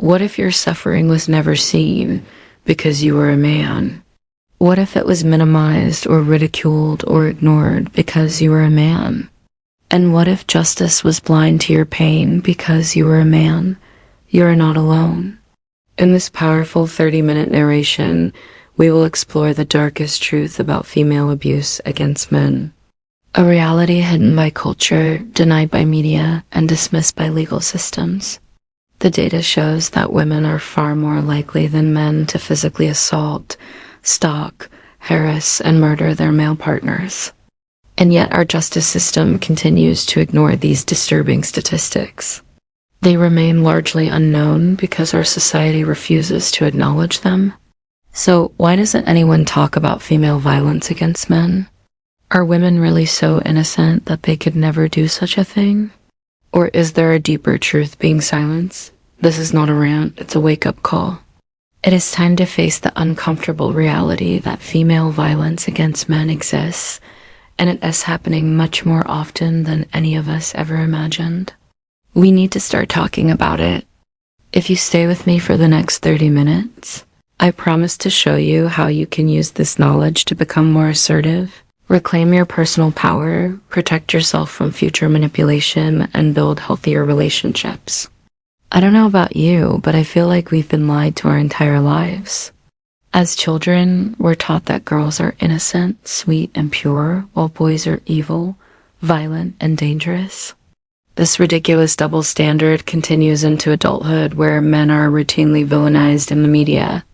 What if your suffering was never seen because you were a man? What if it was minimized or ridiculed or ignored because you were a man? And what if justice was blind to your pain because you were a man? You are not alone. In this powerful 30-minute narration, we will explore the darkest truth about female abuse against men. A reality hidden by culture, denied by media, and dismissed by legal systems. The data shows that women are far more likely than men to physically assault, stalk, harass, and murder their male partners. And yet our justice system continues to ignore these disturbing statistics. They remain largely unknown because our society refuses to acknowledge them. So why doesn't anyone talk about female violence against men? Are women really so innocent that they could never do such a thing? Or is there a deeper truth being silenced? This is not a rant, it's a wake-up call. It is time to face the uncomfortable reality that female violence against men exists, and it is happening much more often than any of us ever imagined. We need to start talking about it. If you stay with me for the next 30 minutes, I promise to show you how you can use this knowledge to become more assertive, reclaim your personal power, protect yourself from future manipulation, and build healthier relationships. I don't know about you, but I feel like we've been lied to our entire lives. As children, we're taught that girls are innocent, sweet, and pure, while boys are evil, violent, and dangerous. This ridiculous double standard continues into adulthood, where men are routinely villainized in the media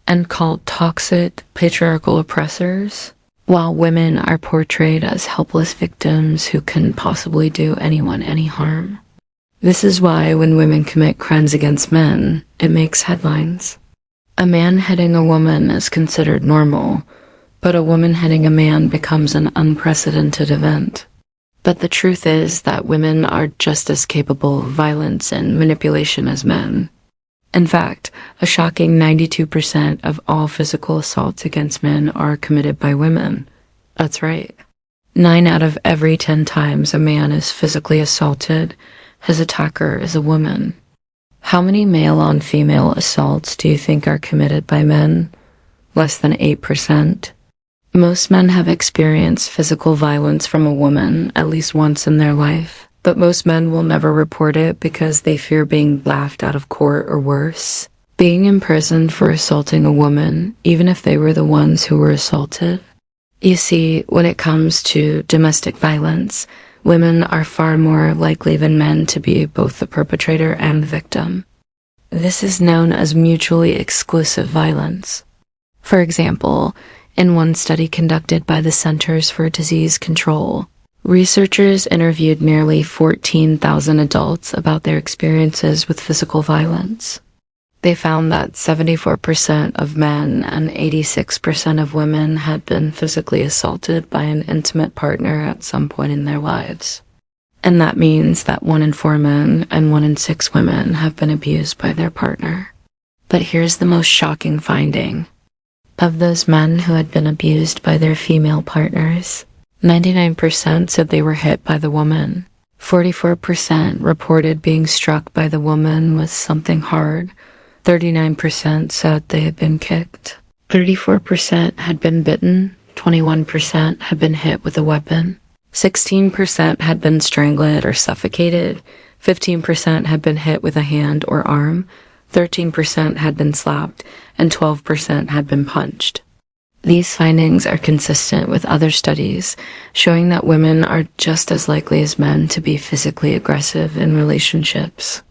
and called toxic, patriarchal oppressors, while women are portrayed as helpless victims who couldn't possibly do anyone any harm. This is why when women commit crimes against men, it makes headlines. A man hitting a woman is considered normal, but a woman hitting a man becomes an unprecedented event. But the truth is that women are just as capable of violence and manipulation as men. In fact, a shocking 92% of all physical assaults against men are committed by women. That's right. 9 out of every 10 times a man is physically assaulted, his attacker is a woman. How many male-on-female assaults do you think are committed by men? Less than 8%. Most men have experienced physical violence from a woman at least once in their life, but most men will never report it because they fear being laughed out of court or worse, being imprisoned for assaulting a woman, even if they were the ones who were assaulted. You see, when it comes to domestic violence, women are far more likely than men to be both the perpetrator and the victim. This is known as mutually exclusive violence. For example, in one study conducted by the Centers for Disease Control, researchers interviewed nearly 14,000 adults about their experiences with physical violence. They found that 74% of men and 86% of women had been physically assaulted by an intimate partner at some point in their lives. And that means that 1 in 4 men and 1 in 6 women have been abused by their partner. But here's the most shocking finding. Of those men who had been abused by their female partners, 99% said they were hit by the woman. 44% reported being struck by the woman with something hard. 39% said they had been kicked. 34% had been bitten. 21% had been hit with a weapon. 16% had been strangled or suffocated. 15% had been hit with a hand or arm. 13% had been slapped, and 12% had been punched. These findings are consistent with other studies showing that women are just as likely as men to be physically aggressive in relationships.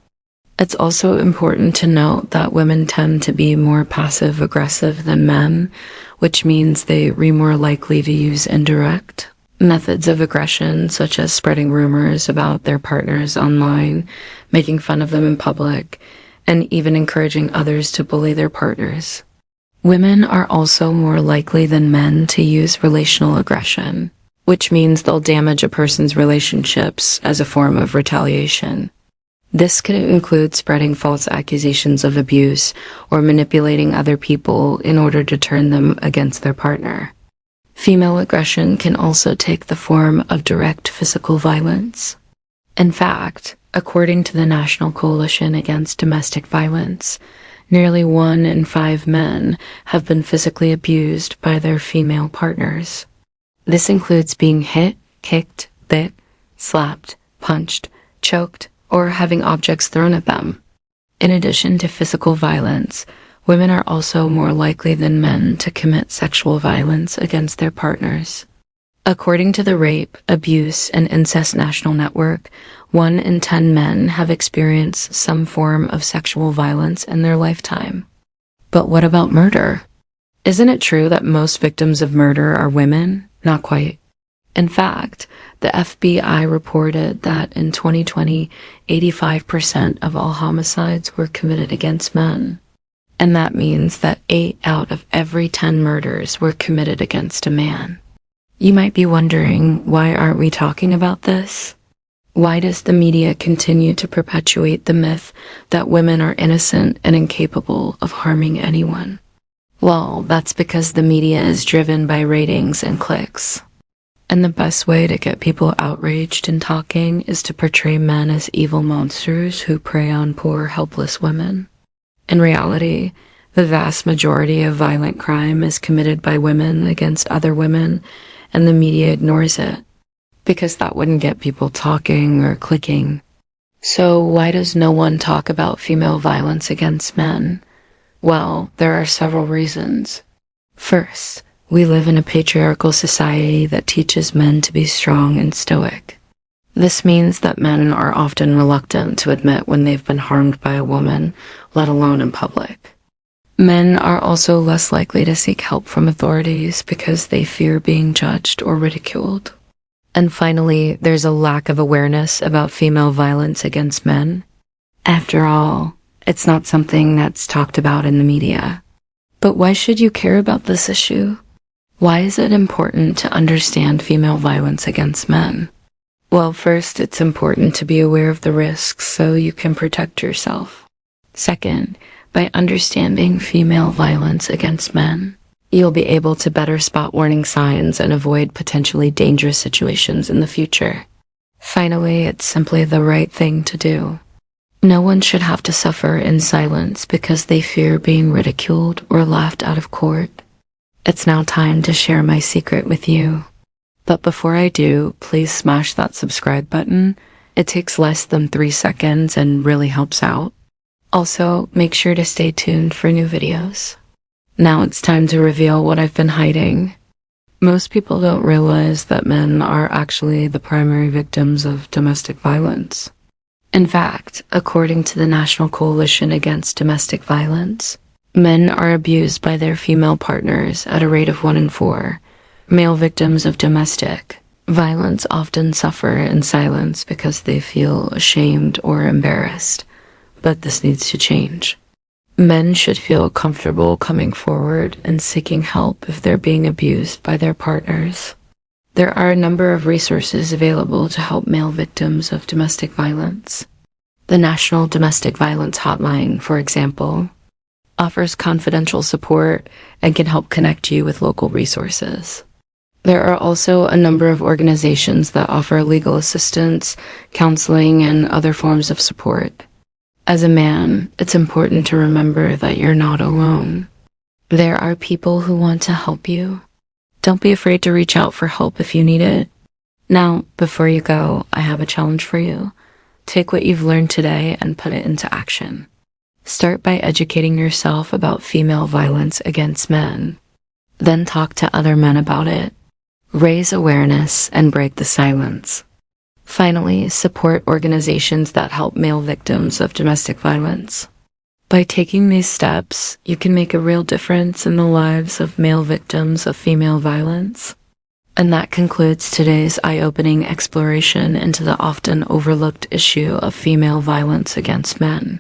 It's also important to note that women tend to be more passive-aggressive than men, which means they are more likely to use indirect methods of aggression, such as spreading rumors about their partners online, making fun of them in public, and even encouraging others to bully their partners. Women are also more likely than men to use relational aggression, which means they'll damage a person's relationships as a form of retaliation. This could include spreading false accusations of abuse or manipulating other people in order to turn them against their partner. Female aggression can also take the form of direct physical violence. In fact, According to the National Coalition Against Domestic Violence, nearly 1 in 5 men have been physically abused by their female partners. This includes being hit, kicked, bit, slapped, punched, choked, or having objects thrown at them. In addition to physical violence, women are also more likely than men to commit sexual violence against their partners. According to the Rape, Abuse, and Incest National Network, 1 in 10 men have experienced some form of sexual violence in their lifetime. But what about murder? Isn't it true that most victims of murder are women? Not quite. In fact, the FBI reported that in 2020, 85% of all homicides were committed against men. And that means that 8 out of every 10 murders were committed against a man. You might be wondering, why aren't we talking about this? Why does the media continue to perpetuate the myth that women are innocent and incapable of harming anyone? Well, that's because the media is driven by ratings and clicks. And the best way to get people outraged and talking is to portray men as evil monsters who prey on poor, helpless women. In reality, the vast majority of violent crime is committed by women against other women, and the media ignores it, because that wouldn't get people talking or clicking. So why does no one talk about female violence against men? Well, there are several reasons. First, we live in a patriarchal society that teaches men to be strong and stoic. This means that men are often reluctant to admit when they've been harmed by a woman, let alone in public. Men are also less likely to seek help from authorities because they fear being judged or ridiculed. And finally, there's a lack of awareness about female violence against men. After all, it's not something that's talked about in the media. But why should you care about this issue? Why is it important to understand female violence against men? Well, first, it's important to be aware of the risks so you can protect yourself. Second, by understanding female violence against men, you'll be able to better spot warning signs and avoid potentially dangerous situations in the future. Finally, it's simply the right thing to do. No one should have to suffer in silence because they fear being ridiculed or laughed out of court. It's now time to share my secret with you. But before I do, please smash that subscribe button. It takes less than 3 seconds and really helps out. Also, make sure to stay tuned for new videos. Now it's time to reveal what I've been hiding. Most people don't realize that men are actually the primary victims of domestic violence. In fact, according to the National Coalition Against Domestic Violence, men are abused by their female partners at a rate of 1 in 4. Male victims of domestic violence often suffer in silence because they feel ashamed or embarrassed. But this needs to change. Men should feel comfortable coming forward and seeking help if they're being abused by their partners. There are a number of resources available to help male victims of domestic violence. The National Domestic Violence Hotline, for example, offers confidential support and can help connect you with local resources. There are also a number of organizations that offer legal assistance, counseling, and other forms of support. As a man, it's important to remember that you're not alone. There are people who want to help you. Don't be afraid to reach out for help if you need it. Now, before you go, I have a challenge for you. Take what you've learned today and put it into action. Start by educating yourself about female violence against men. Then talk to other men about it. Raise awareness and break the silence. Finally, support organizations that help male victims of domestic violence. By taking these steps, you can make a real difference in the lives of male victims of female violence. And that concludes today's eye-opening exploration into the often overlooked issue of female violence against men.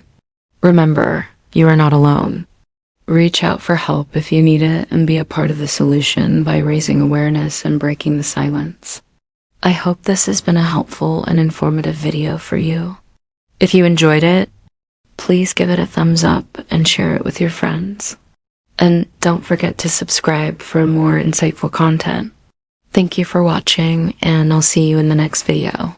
Remember, you are not alone. Reach out for help if you need it and be a part of the solution by raising awareness and breaking the silence. I hope this has been a helpful and informative video for you. If you enjoyed it, please give it a thumbs up and share it with your friends. And don't forget to subscribe for more insightful content. Thank you for watching, and I'll see you in the next video.